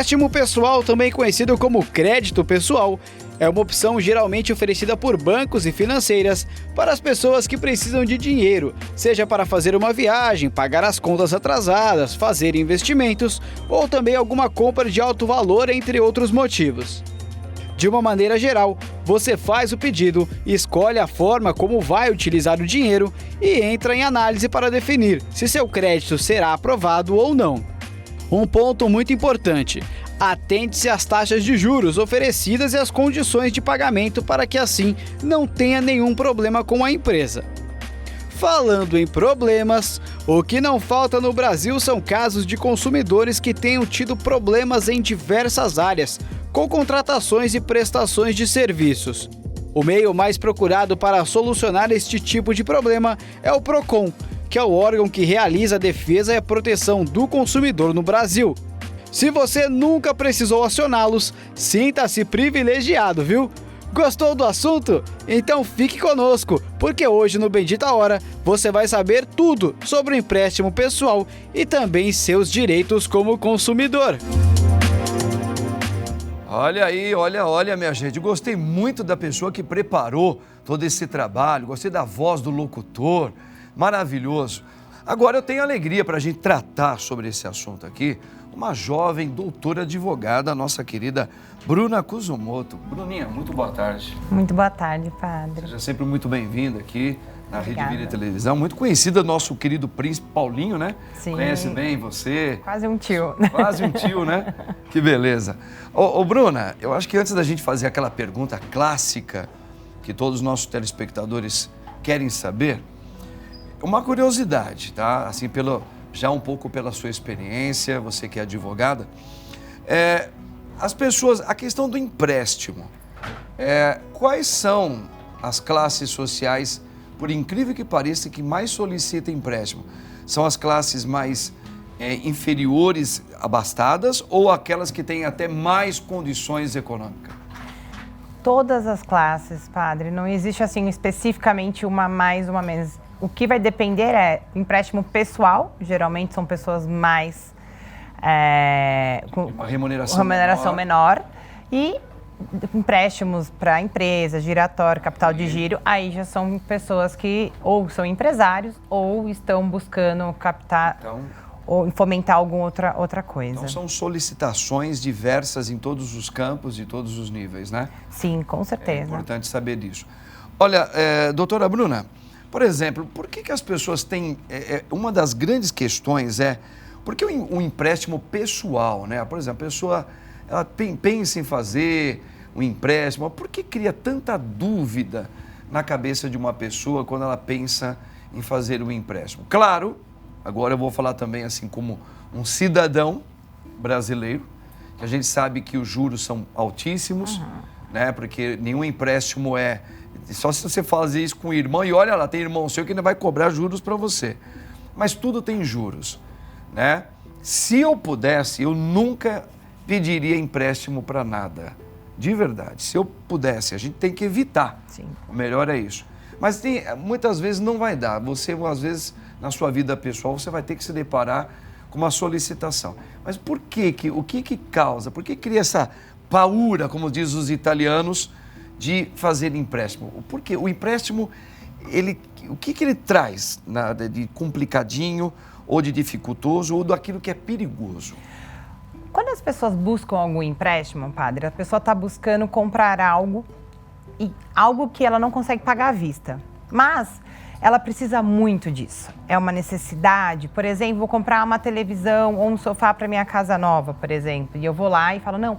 empréstimo pessoal, também conhecido como crédito pessoal, é uma opção geralmente oferecida por bancos e financeiras para as pessoas que precisam de dinheiro, seja para fazer uma viagem, pagar as contas atrasadas, fazer investimentos ou também alguma compra de alto valor, entre outros motivos. De uma maneira geral, você faz o pedido, escolhe a forma como vai utilizar o dinheiro e entra em análise para definir se seu crédito será aprovado ou não. Um ponto muito importante: atente-se às taxas de juros oferecidas e às condições de pagamento para que assim não tenha nenhum problema com a empresa. Falando em problemas, o que não falta no Brasil são casos de consumidores que tenham tido problemas em diversas áreas, com contratações e prestações de serviços. O meio mais procurado para solucionar este tipo de problema é o PROCON, que é o órgão que realiza a defesa e a proteção do consumidor no Brasil. Se você nunca precisou acioná-los, sinta-se privilegiado, viu? Gostou do assunto? Então fique conosco, porque hoje no Bendita Hora você vai saber tudo sobre o empréstimo pessoal e também seus direitos como consumidor. Olha aí, olha, minha gente, gostei muito da pessoa que preparou todo esse trabalho, gostei da voz do locutor, maravilhoso. Agora eu tenho alegria para a gente tratar sobre esse assunto aqui, uma jovem doutora advogada, a nossa querida Bruna Kusumoto. Bruninha, muito boa tarde. Muito boa tarde, padre. Seja sempre muito bem-vinda aqui na Obrigada. Rede Vida Televisão. Muito conhecida, nosso querido príncipe Paulinho, né? Sim. Conhece bem você. Quase um tio. Quase um tio, né? Que beleza. Ô, Bruna, eu acho que antes da gente fazer aquela pergunta clássica que todos os nossos telespectadores querem saber, uma curiosidade, tá? Assim, já um pouco pela sua experiência, você que é advogada, as pessoas, a questão do empréstimo, quais são as classes sociais, por incrível que pareça, que mais solicitam empréstimo? São as classes mais inferiores, abastadas, ou aquelas que têm até mais condições econômicas? Todas as classes, padre, não existe assim especificamente uma mais, uma menos. O que vai depender é empréstimo pessoal, geralmente são pessoas mais com uma remuneração menor, e empréstimos para empresas, giratório, capital de giro, aí já são pessoas que ou são empresários ou estão buscando captar ou fomentar alguma outra coisa. Então são solicitações diversas em todos os campos e todos os níveis, né? Sim, com certeza. É importante saber disso. Olha, doutora Bruna, por exemplo, por que as pessoas têm... uma das grandes questões por que o empréstimo pessoal, né? Por exemplo, a pessoa ela pensa em fazer um empréstimo, por que cria tanta dúvida na cabeça de uma pessoa quando ela pensa em fazer um empréstimo? Claro, agora eu vou falar também assim como um cidadão brasileiro, que a gente sabe que os juros são altíssimos, né? Porque nenhum empréstimo só se você fazer isso com o irmão, e olha lá, tem irmão seu que ainda vai cobrar juros para você. Mas tudo tem juros, né? Se eu pudesse, eu nunca pediria empréstimo para nada. De verdade. Se eu pudesse, a gente tem que evitar. Sim. O melhor é isso. Mas muitas vezes não vai dar. Você, às vezes, na sua vida pessoal, você vai ter que se deparar com uma solicitação. Mas por que o que causa? Por que cria essa paura, como diz os italianos, de fazer empréstimo? Porque o empréstimo, o que ele traz de complicadinho, ou de dificultoso, ou daquilo que é perigoso? Quando as pessoas buscam algum empréstimo, padre, a pessoa está buscando comprar algo que ela não consegue pagar à vista. Mas ela precisa muito disso. É uma necessidade. Por exemplo, vou comprar uma televisão ou um sofá para minha casa nova, por exemplo. E eu vou lá e falo, não,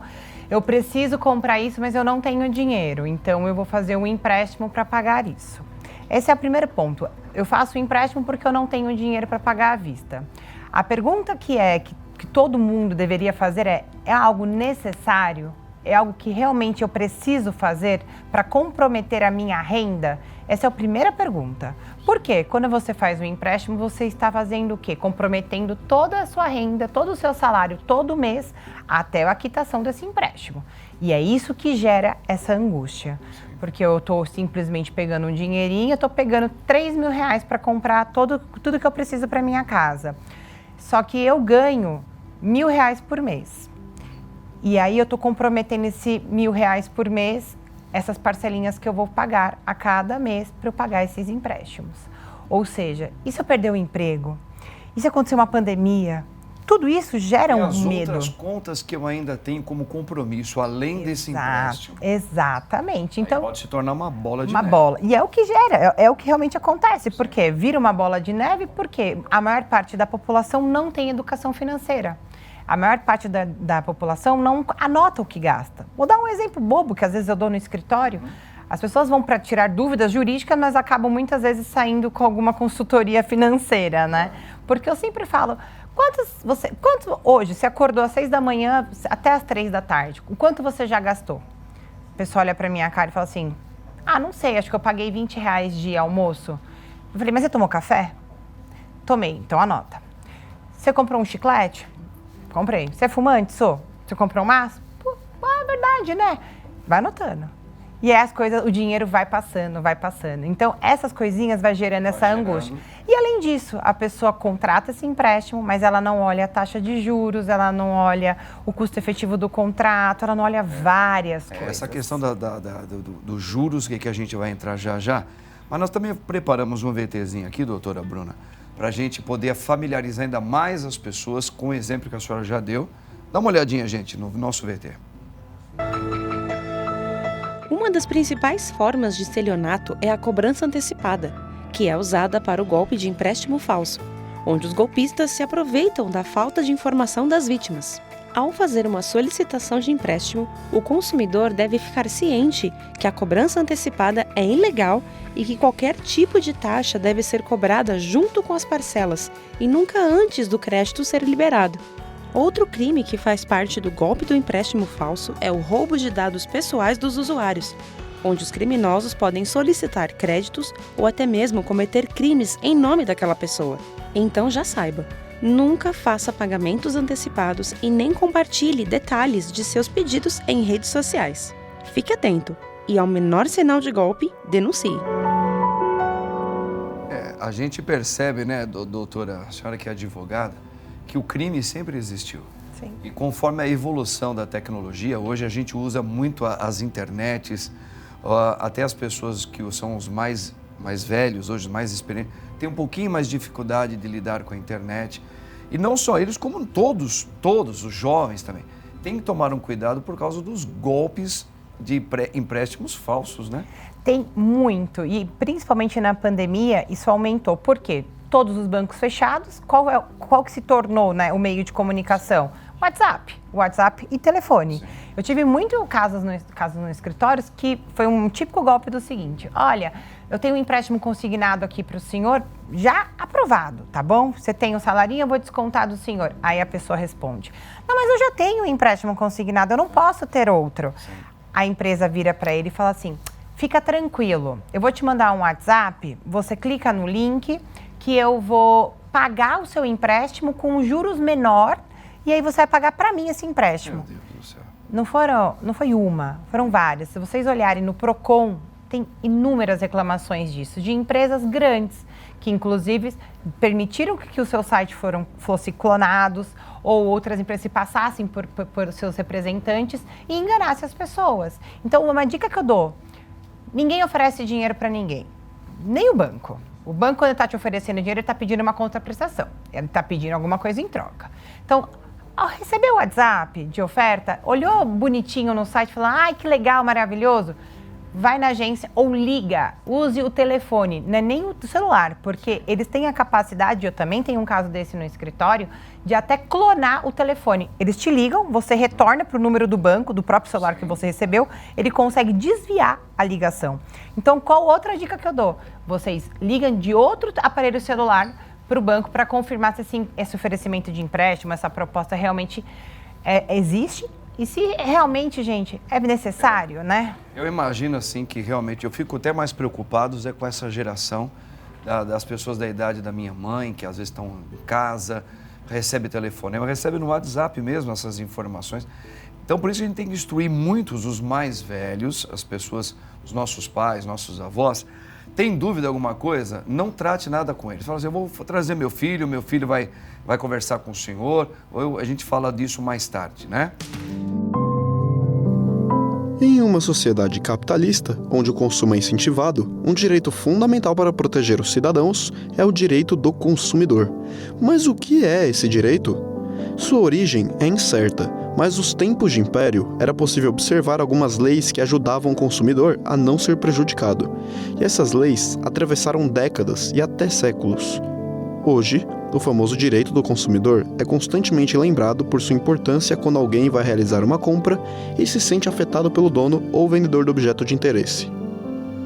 eu preciso comprar isso, mas eu não tenho dinheiro. Então, eu vou fazer um empréstimo para pagar isso. Esse é o primeiro ponto. Eu faço o empréstimo porque eu não tenho dinheiro para pagar à vista. A pergunta que todo mundo deveria fazer é algo necessário? É algo que realmente eu preciso fazer para comprometer a minha renda? Essa é a primeira pergunta. Por quê? Quando você faz um empréstimo, você está fazendo o quê? Comprometendo toda a sua renda, todo o seu salário, todo mês, até a quitação desse empréstimo. E é isso que gera essa angústia. Porque eu estou simplesmente pegando um dinheirinho, eu estou pegando R$3.000 para comprar tudo que eu preciso para minha casa. Só que eu ganho R$1.000 por mês. E aí eu estou comprometendo esse R$ 1.000 por mês, essas parcelinhas que eu vou pagar a cada mês para eu pagar esses empréstimos. Ou seja, e se eu perder o emprego? E se acontecer uma pandemia? Tudo isso gera um medo. E as outras contas que eu ainda tenho como compromisso, além desse empréstimo. Exatamente. Então, aí pode se tornar uma bola de uma neve. bola. E é o que gera, é o que realmente acontece. Por quê? Vira uma bola de neve porque a maior parte da população não tem educação financeira. A maior parte da população não anota o que gasta. Vou dar um exemplo bobo que às vezes eu dou no escritório. As pessoas vão para tirar dúvidas jurídicas, mas acabam muitas vezes saindo com alguma consultoria financeira, né? Porque eu sempre falo, quanto hoje, você acordou às 6 da manhã até às 3 da tarde, o quanto você já gastou? A pessoa olha para minha cara e fala assim, não sei, acho que eu paguei R$ 20 de almoço. Eu falei, mas você tomou café? Tomei, então anota. Você comprou um chiclete? Comprei. Você é fumante? Sou. Você comprou um maço? É verdade, né? Vai anotando. E aí as coisas, o dinheiro vai passando, vai passando. Então, essas coisinhas vai gerando essa angústia. E além disso, a pessoa contrata esse empréstimo, mas ela não olha a taxa de juros, ela não olha o custo efetivo do contrato, ela não olha várias coisas. Essa questão dos juros que a gente vai entrar já. Mas nós também preparamos um VTzinho aqui, doutora Bruna, para a gente poder familiarizar ainda mais as pessoas com o exemplo que a senhora já deu. Dá uma olhadinha, gente, no nosso VT. Uma das principais formas de estelionato é a cobrança antecipada, que é usada para o golpe de empréstimo falso, onde os golpistas se aproveitam da falta de informação das vítimas. Ao fazer uma solicitação de empréstimo, o consumidor deve ficar ciente que a cobrança antecipada é ilegal e que qualquer tipo de taxa deve ser cobrada junto com as parcelas e nunca antes do crédito ser liberado. Outro crime que faz parte do golpe do empréstimo falso é o roubo de dados pessoais dos usuários, onde os criminosos podem solicitar créditos ou até mesmo cometer crimes em nome daquela pessoa. Então já saiba, nunca faça pagamentos antecipados e nem compartilhe detalhes de seus pedidos em redes sociais. Fique atento e, ao menor sinal de golpe, denuncie. A gente percebe, né, doutora, a senhora que é advogada, que o crime sempre existiu. Sim. E conforme a evolução da tecnologia, hoje a gente usa muito as internets, até as pessoas que são os mais velhos, hoje os mais experientes, têm um pouquinho mais de dificuldade de lidar com a internet. E não só eles, como todos os jovens também, têm que tomar um cuidado por causa dos golpes de empréstimos falsos, né? Tem muito, e principalmente na pandemia isso aumentou. Por quê? Todos os bancos fechados, qual que se tornou, né, o meio de comunicação? WhatsApp e telefone. Sim. Eu tive muitos casos no escritório que foi um típico golpe do seguinte, olha, eu tenho um empréstimo consignado aqui para o senhor, já aprovado, tá bom? Você tem o salarinho, eu vou descontar do senhor. Aí a pessoa responde, não, mas eu já tenho um empréstimo consignado, eu não posso ter outro. Sim. A empresa vira para ele e fala assim, fica tranquilo, eu vou te mandar um WhatsApp, você clica no link que eu vou pagar o seu empréstimo com juros menor e aí você vai pagar para mim esse empréstimo. Meu Deus do céu. Não foi uma, foram várias. Se vocês olharem no Procon, tem inúmeras reclamações disso, de empresas grandes, que inclusive permitiram que o seu site fosse clonados ou outras empresas se passassem por seus representantes e enganassem as pessoas. Então, uma dica que eu dou, ninguém oferece dinheiro para ninguém, nem o banco. O banco, quando ele está te oferecendo dinheiro, ele está pedindo uma contraprestação. Ele está pedindo alguma coisa em troca. Então, ao receber o WhatsApp de oferta, olhou bonitinho no site e falou, ai, que legal, maravilhoso, vai na agência ou liga, use o telefone, não é nem o celular, porque eles têm a capacidade, eu também tenho um caso desse no escritório, de até clonar o telefone. Eles te ligam, você retorna para o número do banco, do próprio celular que você recebeu, ele consegue desviar a ligação. Então, qual outra dica que eu dou? Vocês ligam de outro aparelho celular para o banco para confirmar se assim, esse oferecimento de empréstimo, essa proposta realmente existe e se realmente, gente, é necessário, né? Eu imagino assim que realmente eu fico até mais preocupado com essa geração das pessoas da idade da minha mãe, que às vezes estão em casa, recebe telefonema, recebe no WhatsApp mesmo essas informações. Então, por isso a gente tem que instruir muitos os mais velhos, as pessoas, os nossos pais, nossos avós. Tem dúvida alguma coisa? Não trate nada com eles. Fala assim, eu vou trazer meu filho vai conversar com o senhor, ou a gente fala disso mais tarde, né? Em uma sociedade capitalista, onde o consumo é incentivado, um direito fundamental para proteger os cidadãos é o direito do consumidor. Mas o que é esse direito? Sua origem é incerta, mas nos tempos de império era possível observar algumas leis que ajudavam o consumidor a não ser prejudicado. E essas leis atravessaram décadas e até séculos. Hoje, o famoso direito do consumidor é constantemente lembrado por sua importância quando alguém vai realizar uma compra e se sente afetado pelo dono ou vendedor do objeto de interesse.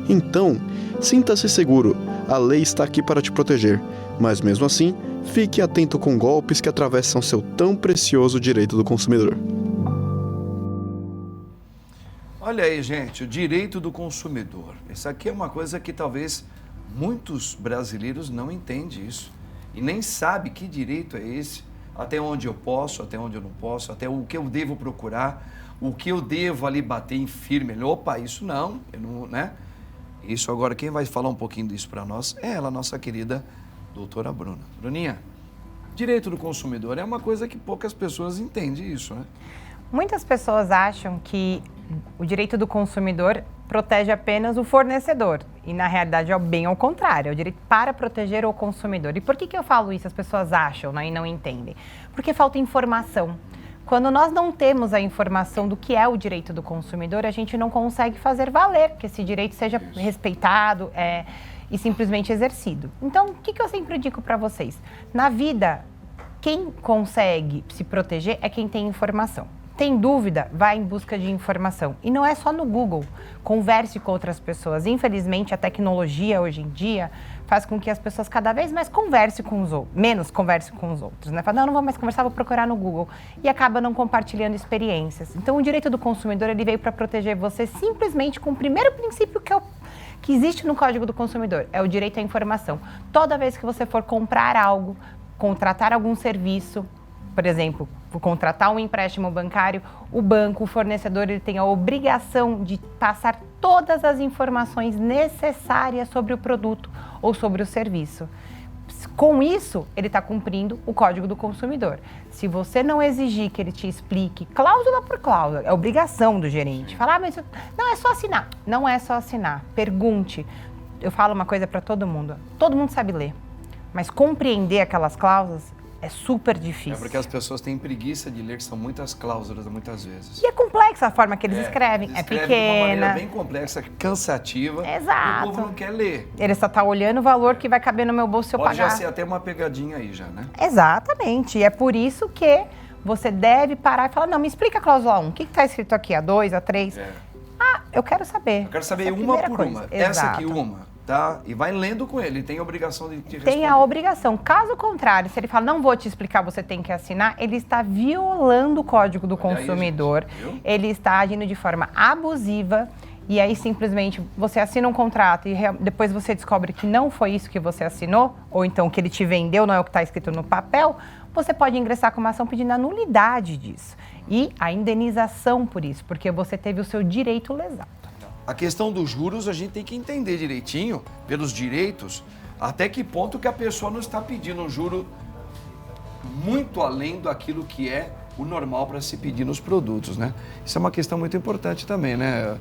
Então, sinta-se seguro, a lei está aqui para te proteger, mas mesmo assim, fique atento com golpes que atravessam seu tão precioso direito do consumidor. Olha aí, gente, o direito do consumidor. Isso aqui é uma coisa que talvez muitos brasileiros não entendem isso. E nem sabe que direito é esse, até onde eu posso, até onde eu não posso, até o que eu devo procurar, o que eu devo ali bater em firme. Opa, isso não, eu não, né? Isso agora, quem vai falar um pouquinho disso para nós é ela, nossa querida doutora Bruna. Bruninha, direito do consumidor é uma coisa que poucas pessoas entendem isso, né? Muitas pessoas acham que o direito do consumidor protege apenas o fornecedor. E, na realidade, é bem ao contrário. É o direito para proteger o consumidor. E por que eu falo isso? As pessoas acham, né, e não entendem. Porque falta informação. Quando nós não temos a informação do que é o direito do consumidor, a gente não consegue fazer valer que esse direito seja respeitado e simplesmente exercido. Então, o que eu sempre digo para vocês? Na vida, quem consegue se proteger é quem tem informação. Tem dúvida? Vai em busca de informação. E não é só no Google. Converse com outras pessoas. Infelizmente, a tecnologia hoje em dia faz com que as pessoas cada vez mais conversem com os outros, menos conversem com os outros, né? Fala, não vou mais conversar, vou procurar no Google. E acaba não compartilhando experiências. Então, o direito do consumidor, ele veio para proteger você simplesmente com o primeiro princípio que existe no Código do Consumidor. É o direito à informação. Toda vez que você for comprar algo, contratar algum serviço, por exemplo, contratar um empréstimo bancário, o banco, o fornecedor, ele tem a obrigação de passar todas as informações necessárias sobre o produto ou sobre o serviço. Com isso, ele está cumprindo o Código do Consumidor. Se você não exigir que ele te explique cláusula por cláusula, é obrigação do gerente. Falar, mas não é só assinar. Não é só assinar. Pergunte. Eu falo uma coisa para todo mundo sabe ler, mas compreender aquelas cláusulas é super difícil. É porque as pessoas têm preguiça de ler, que são muitas cláusulas, muitas vezes. E é complexa a forma que eles escrevem. É pequena. De uma maneira bem complexa, cansativa. Exato. E o povo não quer ler. Ele só está olhando o valor que vai caber no meu bolso se eu Pode pagar. já ser até uma pegadinha aí já, né? Exatamente. E é por isso que você deve parar e falar, não, me explica a cláusula 1. O que está escrito aqui? A 2, a 3? Ah, eu quero saber. Eu quero saber Essa é uma a por coisa. uma. Exato. Essa aqui uma. Tá? E vai lendo com ele, tem a obrigação de te responder. Tem a obrigação. Caso contrário, se ele fala, não vou te explicar, você tem que assinar, ele está violando o Código do Consumidor, gente, ele está agindo de forma abusiva, e aí simplesmente você assina um contrato e depois você descobre que não foi isso que você assinou, ou então que ele te vendeu, não é o que está escrito no papel, você pode ingressar com uma ação pedindo a nulidade disso. E a indenização por isso, porque você teve o seu direito lesado. A questão dos juros, a gente tem que entender direitinho, pelos direitos, até que ponto que a pessoa não está pedindo um juro muito além daquilo que é o normal para se pedir nos produtos, né? Isso é uma questão muito importante também, né,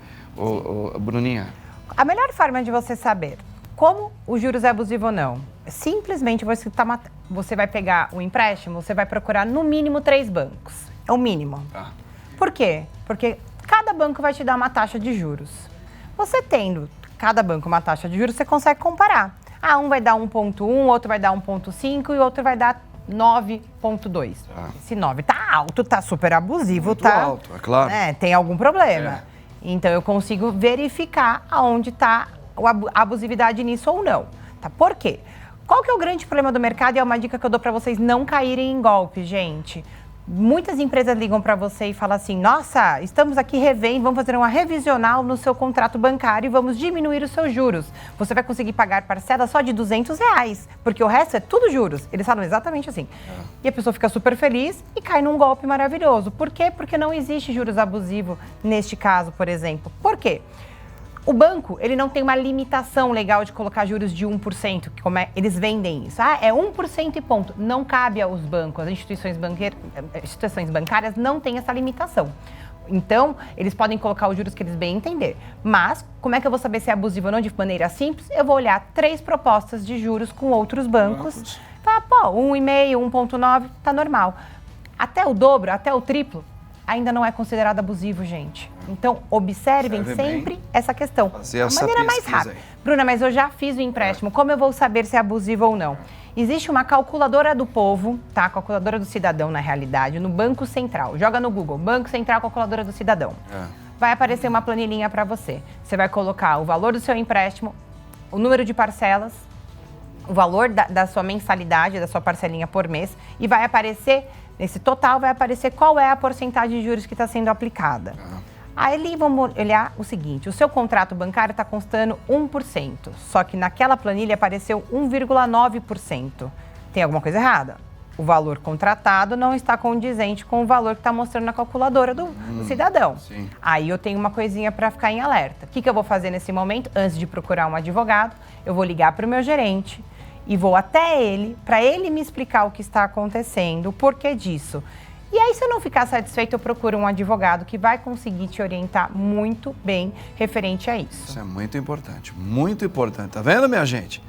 Bruninha? A melhor forma de você saber como o juros é abusivo ou não, simplesmente você vai pegar o empréstimo, você vai procurar no mínimo 3 bancos. É o mínimo. Tá. Por quê? Porque cada banco vai te dar uma taxa de juros. Você tendo cada banco uma taxa de juros, você consegue comparar. Ah, um vai dar 1,1, outro vai dar 1,5 e outro vai dar 9,2. Tá. Esse 9 tá alto, tá super abusivo, Muito tá? alto, é claro. Tem algum problema. É. Então, eu consigo verificar aonde está a abusividade nisso ou não. Tá? Por quê? Qual que é o grande problema do mercado? E é uma dica que eu dou para vocês não caírem em golpe, gente. Muitas empresas ligam para você e falam assim, nossa, estamos aqui revendo, vamos fazer uma revisional no seu contrato bancário e vamos diminuir os seus juros. Você vai conseguir pagar parcela só de R$200, porque o resto é tudo juros. Eles falam exatamente assim. E a pessoa fica super feliz e cai num golpe maravilhoso. Por quê? Porque não existe juros abusivo neste caso, por exemplo. Por quê? O banco, ele não tem uma limitação legal de colocar juros de 1%, que eles vendem isso. Ah, é 1% e ponto. Não cabe aos bancos, as instituições bancárias não têm essa limitação. Então, eles podem colocar os juros que eles bem entender. Mas, como é que eu vou saber se é abusivo ou não de maneira simples? Eu vou olhar 3 propostas de juros com outros bancos. Falar, pô, 1,5, 1,9, tá normal. Até o dobro, até o triplo, ainda não é considerado abusivo, gente. Então, observem sempre essa questão. Fazer A essa maneira mais pesquisa rápida. aí. Bruna, mas eu já fiz o empréstimo. Como eu vou saber se é abusivo ou não? Existe uma calculadora do povo, tá? Calculadora do cidadão, na realidade, no Banco Central. Joga no Google, Banco Central, calculadora do cidadão. Vai aparecer uma planilhinha para você. Você vai colocar o valor do seu empréstimo, o número de parcelas, o valor da sua mensalidade, da sua parcelinha por mês, e vai aparecer, nesse total, vai aparecer qual é a porcentagem de juros que está sendo aplicada. Aí vamos olhar o seguinte, o seu contrato bancário está constando 1%, só que naquela planilha apareceu 1,9%. Tem alguma coisa errada? O valor contratado não está condizente com o valor que está mostrando na calculadora do cidadão. Sim. Aí eu tenho uma coisinha para ficar em alerta. O que eu vou fazer nesse momento? Antes de procurar um advogado, eu vou ligar para o meu gerente e vou até ele, para ele me explicar o que está acontecendo, o porquê disso. E aí, se eu não ficar satisfeito, eu procuro um advogado que vai conseguir te orientar muito bem referente a isso. Isso é muito importante, tá vendo, minha gente?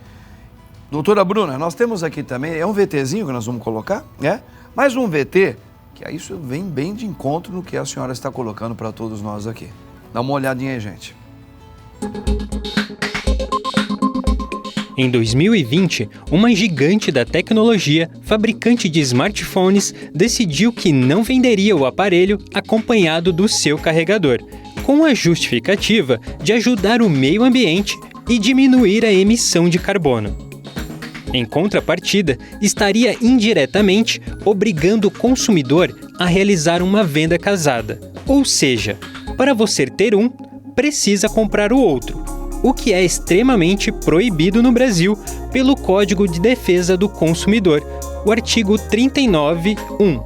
Doutora Bruna, nós temos aqui também, é um VTzinho que nós vamos colocar, né? Mais um VT, que aí isso vem bem de encontro no que a senhora está colocando para todos nós aqui. Dá uma olhadinha aí, gente. Em 2020, uma gigante da tecnologia, fabricante de smartphones, decidiu que não venderia o aparelho acompanhado do seu carregador, com a justificativa de ajudar o meio ambiente e diminuir a emissão de carbono. Em contrapartida, estaria indiretamente obrigando o consumidor a realizar uma venda casada. Ou seja, para você ter um, precisa comprar o outro, o que é extremamente proibido no Brasil pelo Código de Defesa do Consumidor, o artigo 39.1.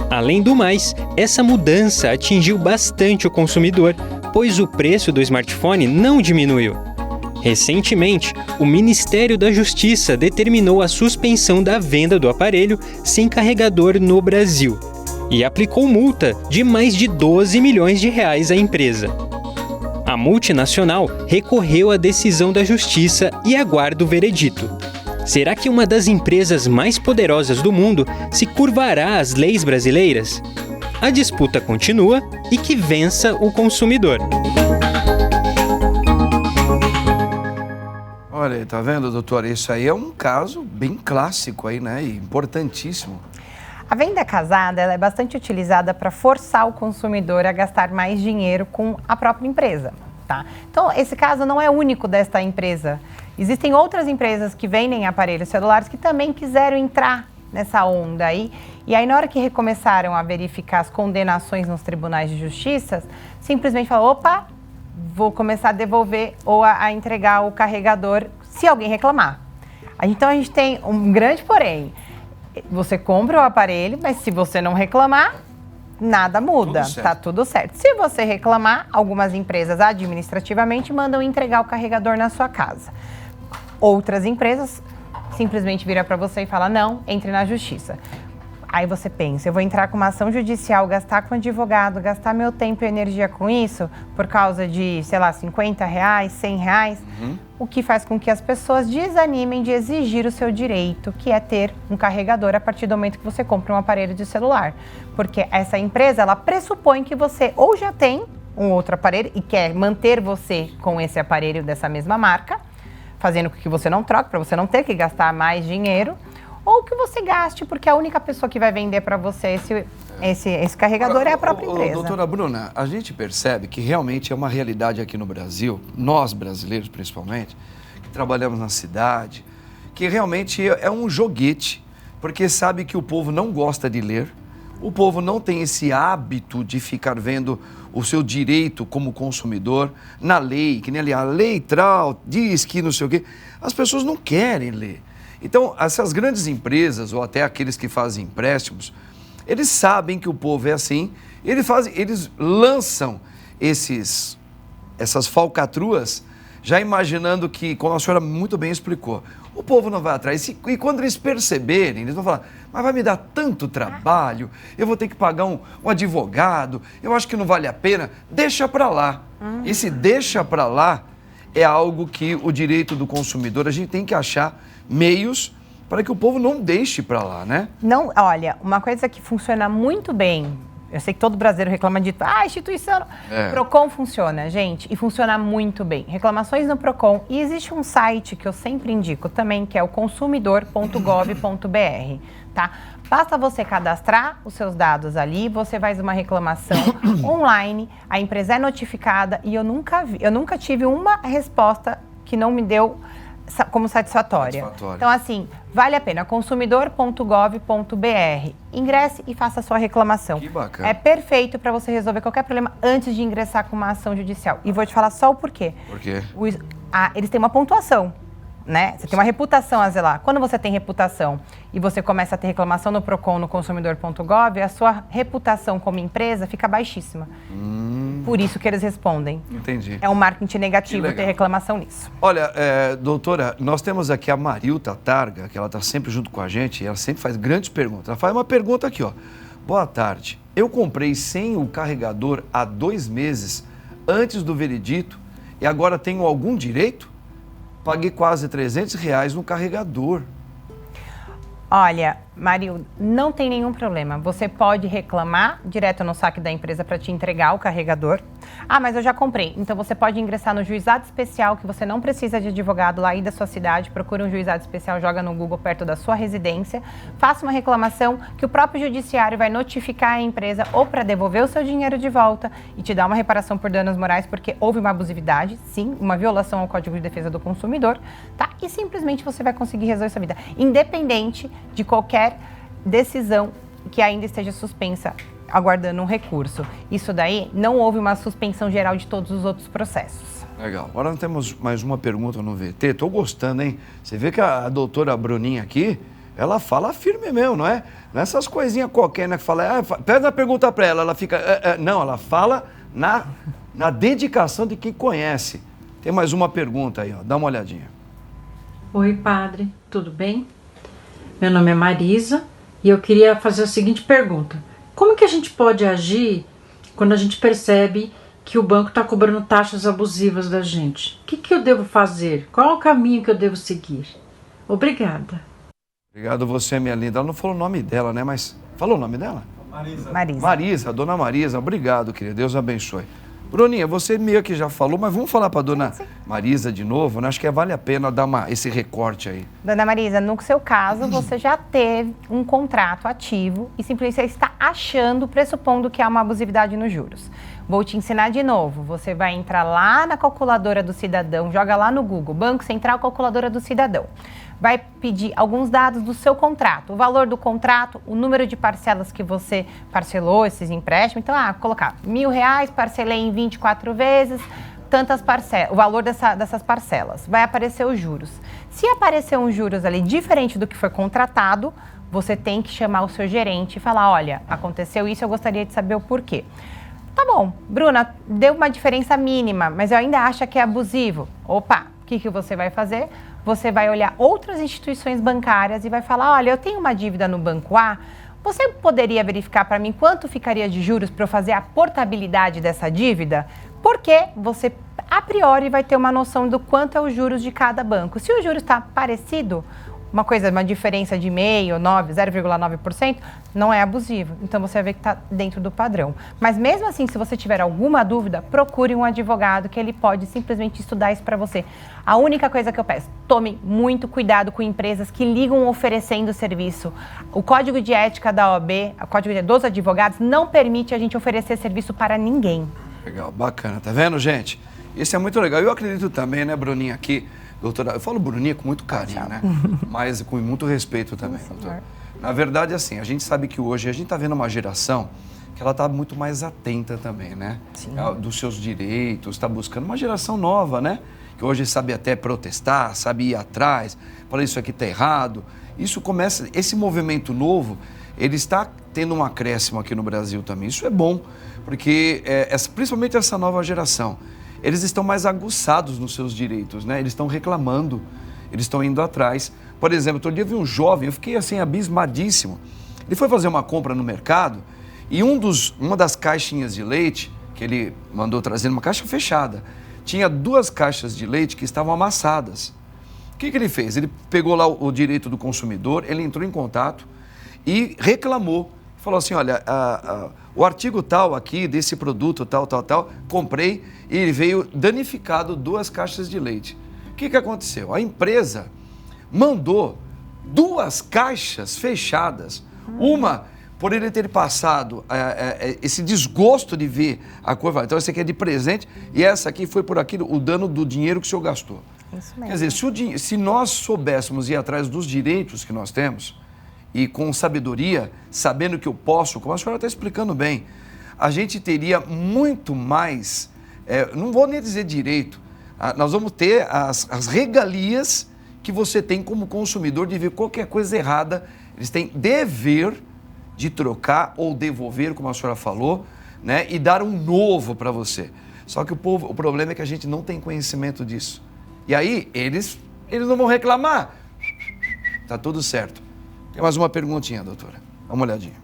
Além do mais, essa mudança atingiu bastante o consumidor, pois o preço do smartphone não diminuiu. Recentemente, o Ministério da Justiça determinou a suspensão da venda do aparelho sem carregador no Brasil e aplicou multa de mais de 12 milhões de reais à empresa. A multinacional recorreu à decisão da Justiça e aguarda o veredito. Será que uma das empresas mais poderosas do mundo se curvará às leis brasileiras? A disputa continua e que vença o consumidor. Olha, tá vendo, doutora? Isso aí é um caso bem clássico aí, né? E importantíssimo. A venda casada ela é bastante utilizada para forçar o consumidor a gastar mais dinheiro com a própria empresa, tá? Então, esse caso não é único desta empresa. Existem outras empresas que vendem aparelhos celulares que também quiseram entrar nessa onda aí. E aí, na hora que recomeçaram a verificar as condenações nos tribunais de justiça, simplesmente falaram, opa, vou começar a devolver ou a entregar o carregador se alguém reclamar. Então, a gente tem um grande porém. Você compra o aparelho, mas se você não reclamar, nada muda, tá tudo certo. Se você reclamar, algumas empresas administrativamente mandam entregar o carregador na sua casa. Outras empresas simplesmente viram para você e falam, não, entre na justiça. Aí você pensa, eu vou entrar com uma ação judicial, gastar com advogado, gastar meu tempo e energia com isso, por causa de, sei lá, R$50, R$100, o que faz com que as pessoas desanimem de exigir o seu direito, que é ter um carregador a partir do momento que você compra um aparelho de celular. Porque essa empresa, ela pressupõe que você ou já tem um outro aparelho e quer manter você com esse aparelho dessa mesma marca, fazendo com que você não troque, para você não ter que gastar mais dinheiro, ou que você gaste, porque a única pessoa que vai vender para você esse carregador é a própria empresa. Doutora Bruna, a gente percebe que realmente é uma realidade aqui no Brasil, nós brasileiros principalmente, que trabalhamos na cidade, que realmente é um joguete, porque sabe que o povo não gosta de ler, o povo não tem esse hábito de ficar vendo o seu direito como consumidor na lei, que nem ali, a lei tal diz que não sei o quê, as pessoas não querem ler. Então, essas grandes empresas, ou até aqueles que fazem empréstimos, eles sabem que o povo é assim, eles lançam essas falcatruas, já imaginando que, como a senhora muito bem explicou, o povo não vai atrás. E quando eles perceberem, eles vão falar, mas vai me dar tanto trabalho, eu vou ter que pagar um advogado, eu acho que não vale a pena, deixa para lá. Esse deixa para lá é algo que o direito do consumidor, a gente tem que achar meios para que o povo não deixe para lá, né? Não, olha, uma coisa que funciona muito bem, eu sei que todo brasileiro reclama de, instituição... Procon funciona, gente, e funciona muito bem. Reclamações no Procon, e existe um site que eu sempre indico também, que é o consumidor.gov.br, tá? Basta você cadastrar os seus dados ali, você faz uma reclamação online, a empresa é notificada e eu nunca tive uma resposta que não me deu como satisfatória. Então, assim, vale a pena, consumidor.gov.br. Ingresse e faça a sua reclamação. Que bacana. É perfeito para você resolver qualquer problema antes de ingressar com uma ação judicial. E vou te falar só o porquê. Por quê? Eles têm uma pontuação, né? Você tem uma reputação a zelar. Quando você tem reputação e você começa a ter reclamação no Procon, no consumidor.gov, a sua reputação como empresa fica baixíssima. Por isso que eles respondem. Entendi. É um marketing negativo ter reclamação nisso. Olha, doutora, nós temos aqui a Marilta Targa, que ela está sempre junto com a gente, e ela sempre faz grandes perguntas. Ela faz uma pergunta aqui, ó. Boa tarde. Eu comprei sem o carregador há 2 meses antes do veredito e agora tenho algum direito? Paguei quase R$300 no carregador. Olha, Marilda, não tem nenhum problema. Você pode reclamar direto no saque da empresa para te entregar o carregador. Mas eu já comprei. Então você pode ingressar no juizado especial, que você não precisa de advogado lá aí da sua cidade. Procura um juizado especial, joga no Google perto da sua residência. Faça uma reclamação que o próprio judiciário vai notificar a empresa ou para devolver o seu dinheiro de volta e te dar uma reparação por danos morais, porque houve uma abusividade, sim, uma violação ao Código de Defesa do Consumidor, tá? E simplesmente você vai conseguir resolver sua vida, independente de qualquer decisão que ainda esteja suspensa, aguardando um recurso. Isso daí, não houve uma suspensão geral de todos os outros processos. Legal. Agora nós temos mais uma pergunta no VT. Tô gostando, hein? Você vê que a doutora Bruninha aqui, ela fala firme mesmo, não é? Não é essas coisinhas qualquer, né? Que fala, pede uma pergunta para ela, ela fica... Não, ela fala na dedicação de quem conhece. Tem mais uma pergunta aí, ó. Dá uma olhadinha. Oi, padre. Tudo bem? Meu nome é Marisa e eu queria fazer a seguinte pergunta. Como que a gente pode agir quando a gente percebe que o banco está cobrando taxas abusivas da gente? O que eu devo fazer? Qual é o caminho que eu devo seguir? Obrigada. Obrigado você, minha linda. Ela não falou o nome dela, né? Mas falou o nome dela? Marisa, dona Marisa. Obrigado, querida. Deus abençoe. Bruninha, você meio que já falou, mas vamos falar para a dona Marisa de novo, né? Acho que vale a pena dar esse recorte aí. Dona Marisa, no seu caso, você já teve um contrato ativo e simplesmente você está achando, pressupondo que há uma abusividade nos juros. Vou te ensinar de novo. Você vai entrar lá na calculadora do cidadão, joga lá no Google, Banco Central Calculadora do Cidadão. Vai pedir alguns dados do seu contrato, o valor do contrato, o número de parcelas que você parcelou esses empréstimos. Então, colocar R$1.000, parcelei em 24 vezes, tantas parcelas, o valor dessas parcelas. Vai aparecer os juros. Se aparecer uns juros ali diferente do que foi contratado, você tem que chamar o seu gerente e falar, olha, aconteceu isso, eu gostaria de saber o porquê. Tá bom, Bruna, deu uma diferença mínima, mas eu ainda acho que é abusivo. Opa, o que você vai fazer? Você vai olhar outras instituições bancárias e vai falar, olha, eu tenho uma dívida no banco A, você poderia verificar para mim quanto ficaria de juros para eu fazer a portabilidade dessa dívida? Porque você, a priori, vai ter uma noção do quanto é os juros de cada banco. Se o juro está parecido, uma diferença de 0,9%, não é abusivo. Então, você vai ver que está dentro do padrão. Mas mesmo assim, se você tiver alguma dúvida, procure um advogado que ele pode simplesmente estudar isso para você. A única coisa que eu peço, tome muito cuidado com empresas que ligam oferecendo serviço. O Código de Ética da OAB, o Código dos Advogados, não permite a gente oferecer serviço para ninguém. Legal, bacana. Tá vendo, gente? Isso é muito legal. Eu acredito também, né, Bruninha, aqui... Doutora, eu falo Bruninha com muito carinho, né? Mas com muito respeito também, doutora. Na verdade, assim, a gente sabe que hoje a gente está vendo uma geração que ela está muito mais atenta também, né? Sim. Dos seus direitos, está buscando uma geração nova, né? Que hoje sabe até protestar, sabe ir atrás, falar isso aqui está errado. Isso começa, esse movimento novo, ele está tendo um acréscimo aqui no Brasil também. Isso é bom, porque principalmente essa nova geração, eles estão mais aguçados nos seus direitos, né? Eles estão reclamando. eles estão indo atrás. Por exemplo, outro dia eu vi um jovem, eu fiquei assim abismadíssimo. Ele foi fazer uma compra no mercado e uma das caixinhas de leite que ele mandou trazer, uma caixa fechada, tinha 2 caixas de leite que estavam amassadas. O que ele fez? Ele pegou lá o direito do consumidor, ele entrou em contato e reclamou. Falou assim, olha, o artigo tal aqui, desse produto tal, comprei e ele veio danificado 2 caixas de leite. O que aconteceu? A empresa mandou 2 caixas fechadas. Uma, por ele ter passado esse desgosto de ver a cor. Então, essa aqui é de presente e essa aqui foi por aquilo, o dano do dinheiro que o senhor gastou. Isso mesmo. Quer dizer, se nós soubéssemos ir atrás dos direitos que nós temos e com sabedoria, sabendo que eu posso, como a senhora está explicando bem, a gente teria muito mais, não vou nem dizer direito, nós vamos ter as regalias que você tem como consumidor de ver qualquer coisa errada. Eles têm dever de trocar ou devolver, como a senhora falou, né, e dar um novo para você. Só que o problema é que a gente não tem conhecimento disso. E aí, eles não vão reclamar. Tá tudo certo. Tem mais uma perguntinha, doutora. Dá uma olhadinha.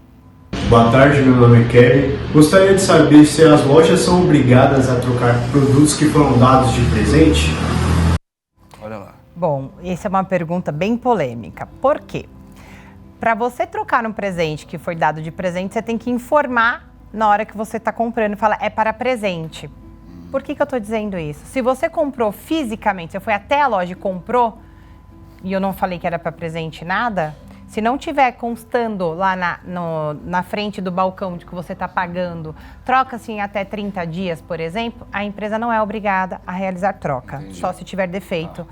Boa tarde, meu nome é Kevin. Gostaria de saber se as lojas são obrigadas a trocar produtos que foram dados de presente? Olha lá. Bom, essa é uma pergunta bem polêmica. Por quê? Para você trocar um presente que foi dado de presente, você tem que informar na hora que você está comprando e falar, é para presente. Por que eu estou dizendo isso? Se você comprou fisicamente, você foi até a loja e comprou, e eu não falei que era para presente nada, se não tiver constando lá na frente do balcão de que você está pagando, troca assim até 30 dias, por exemplo, a empresa não é obrigada a realizar troca. Entendi. Só se tiver defeito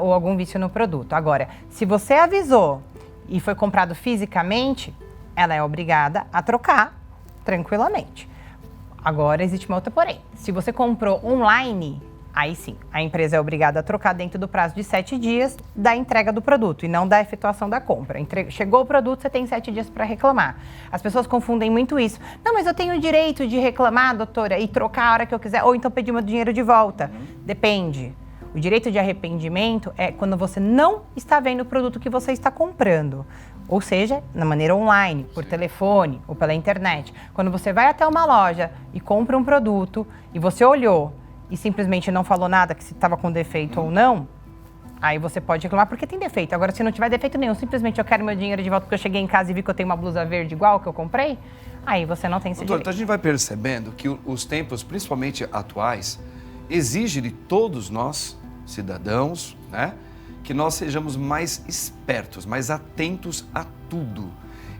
ou algum vício no produto. Agora, se você avisou e foi comprado fisicamente, ela é obrigada a trocar tranquilamente. Agora, existe uma outra porém. Se você comprou online, aí sim, a empresa é obrigada a trocar dentro do prazo de 7 dias da entrega do produto e não da efetuação da compra. Chegou o produto, você tem 7 dias para reclamar. As pessoas confundem muito isso. Não, mas eu tenho o direito de reclamar, doutora, e trocar a hora que eu quiser, ou então pedir meu dinheiro de volta. Depende. O direito de arrependimento é quando você não está vendo o produto que você está comprando. Ou seja, na maneira online, por telefone ou pela internet. Quando você vai até uma loja e compra um produto e você olhou e simplesmente não falou nada que se estava com defeito ou não, aí você pode reclamar porque tem defeito. Agora, se não tiver defeito nenhum, simplesmente eu quero meu dinheiro de volta porque eu cheguei em casa e vi que eu tenho uma blusa verde igual que eu comprei, aí você não tem esse direito. Então a gente vai percebendo que os tempos, principalmente atuais, exigem de todos nós, cidadãos, né, que nós sejamos mais espertos, mais atentos a tudo.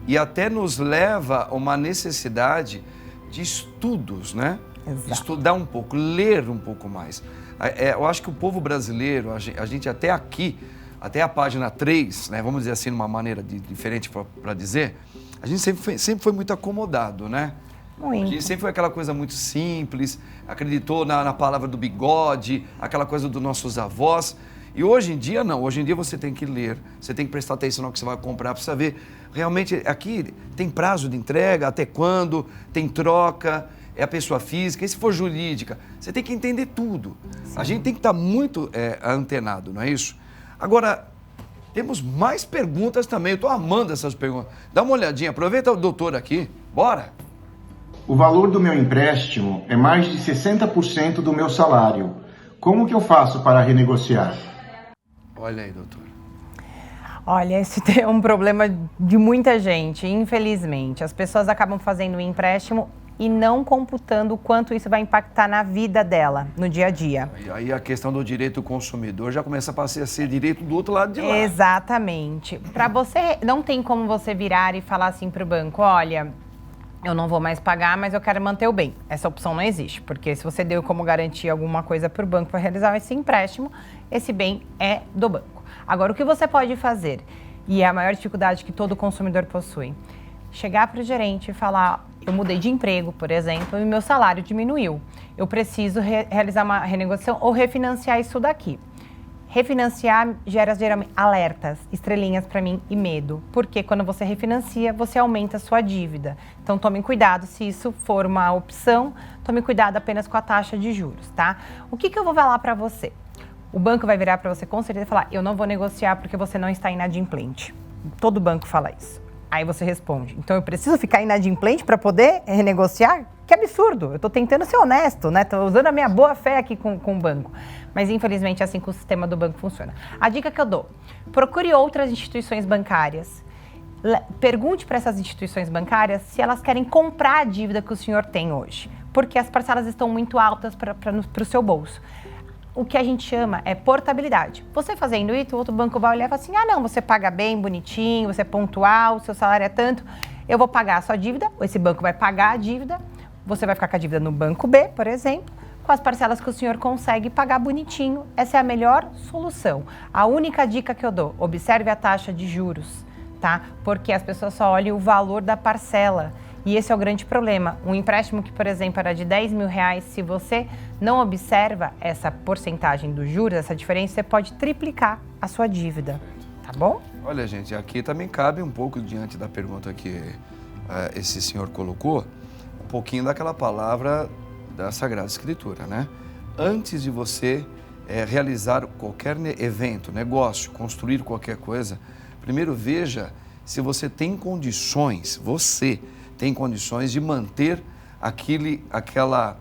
E até nos leva a uma necessidade de estudos, né? Exato. Estudar um pouco, ler um pouco mais. Eu acho que o povo brasileiro, a gente até aqui, até a página 3, né, vamos dizer assim, de uma maneira diferente para dizer, a gente sempre foi muito acomodado, né? Muito. A gente sempre foi aquela coisa muito simples, acreditou na palavra do bigode, aquela coisa dos nossos avós. E hoje em dia, não. Hoje em dia você tem que ler, você tem que prestar atenção no que você vai comprar, para saber. Realmente, aqui tem prazo de entrega, até quando, tem troca, é a pessoa física, e se for jurídica, você tem que entender tudo. Sim. A gente tem que estar muito antenado, não é isso? Agora, temos mais perguntas também, eu estou amando essas perguntas. Dá uma olhadinha, aproveita o doutor aqui, bora! O valor do meu empréstimo é mais de 60% do meu salário. Como que eu faço para renegociar? Olha aí, doutor. Olha, esse é um problema de muita gente, infelizmente. As pessoas acabam fazendo um empréstimo e não computando o quanto isso vai impactar na vida dela, no dia a dia. E aí a questão do direito do consumidor já começa a ser direito do outro lado de lá. Exatamente. Para você, não tem como você virar e falar assim para o banco, olha, eu não vou mais pagar, mas eu quero manter o bem. Essa opção não existe, porque se você deu como garantia alguma coisa para o banco para realizar esse empréstimo, esse bem é do banco. Agora, o que você pode fazer, e é a maior dificuldade que todo consumidor possui, chegar para o gerente e falar, eu mudei de emprego, por exemplo, e meu salário diminuiu. Eu preciso realizar uma renegociação ou refinanciar isso daqui. Refinanciar gera geralmente alertas, estrelinhas para mim e medo. Porque quando você refinancia, você aumenta a sua dívida. Então, tomem cuidado se isso for uma opção, tome cuidado apenas com a taxa de juros, tá? O que eu vou falar para você? o banco vai virar para você com certeza e falar, eu não vou negociar porque você não está inadimplente. Todo banco fala isso. Aí você responde, então eu preciso ficar inadimplente para poder renegociar? Que absurdo, eu estou tentando ser honesto, né? Estou usando a minha boa fé aqui com o banco. Mas infelizmente é assim que o sistema do banco funciona. A dica que eu dou, procure outras instituições bancárias. Pergunte para essas instituições bancárias se elas querem comprar a dívida que o senhor tem hoje. Porque as parcelas estão muito altas para o seu bolso. O que a gente chama é portabilidade. Você fazendo isso, o outro banco vai olhar e fala assim, ah não, você paga bem, bonitinho, você é pontual, o seu salário é tanto, eu vou pagar a sua dívida, ou esse banco vai pagar a dívida, você vai ficar com a dívida no banco B, por exemplo, com as parcelas que o senhor consegue pagar bonitinho. Essa é a melhor solução. A única dica que eu dou, observe a taxa de juros, tá? Porque as pessoas só olham o valor da parcela. E esse é o grande problema. Um empréstimo que, por exemplo, era de R$10.000, se você não observa essa porcentagem dos juros, essa diferença, você pode triplicar a sua dívida, tá bom? Olha, gente, aqui também cabe um pouco, diante da pergunta que esse senhor colocou, um pouquinho daquela palavra da Sagrada Escritura, né? Antes de você realizar qualquer evento, negócio, construir qualquer coisa, primeiro veja se você tem condições, tem condições de manter aquela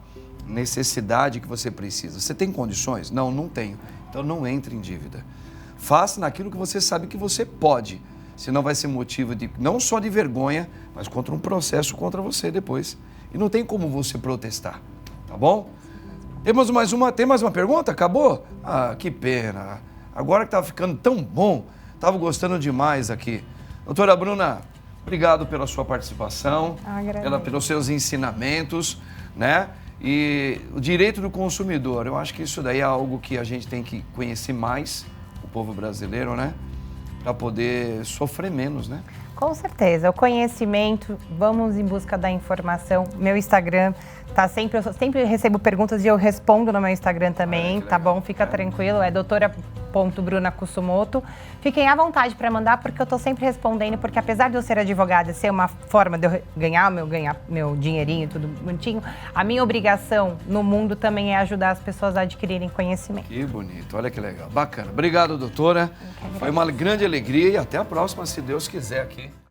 necessidade que você precisa. Você tem condições? Não, não tenho. Então não entre em dívida. Faça naquilo que você sabe que você pode. Senão vai ser motivo de não só de vergonha, mas contra um processo contra você depois. E não tem como você protestar, tá bom? Tem mais uma pergunta? Acabou? Ah, que pena. Agora que estava ficando tão bom, estava gostando demais aqui. Doutora Bruna, obrigado pela sua participação, pelos seus ensinamentos, né? E o direito do consumidor, eu acho que isso daí é algo que a gente tem que conhecer mais, o povo brasileiro, né? Para poder sofrer menos, né? Com certeza, o conhecimento, vamos em busca da informação. Meu Instagram tá sempre, eu sempre recebo perguntas e eu respondo no meu Instagram também, tá bom? Fica tranquilo, é doutora.Bruna Kusumoto. Fiquem à vontade para mandar, porque eu tô sempre respondendo, porque apesar de eu ser advogada e ser uma forma de eu ganhar meu dinheirinho e tudo bonitinho, a minha obrigação no mundo também é ajudar as pessoas a adquirirem conhecimento. Que bonito, olha que legal, bacana. Obrigado, doutora. Foi uma grande alegria e até a próxima, se Deus quiser aqui.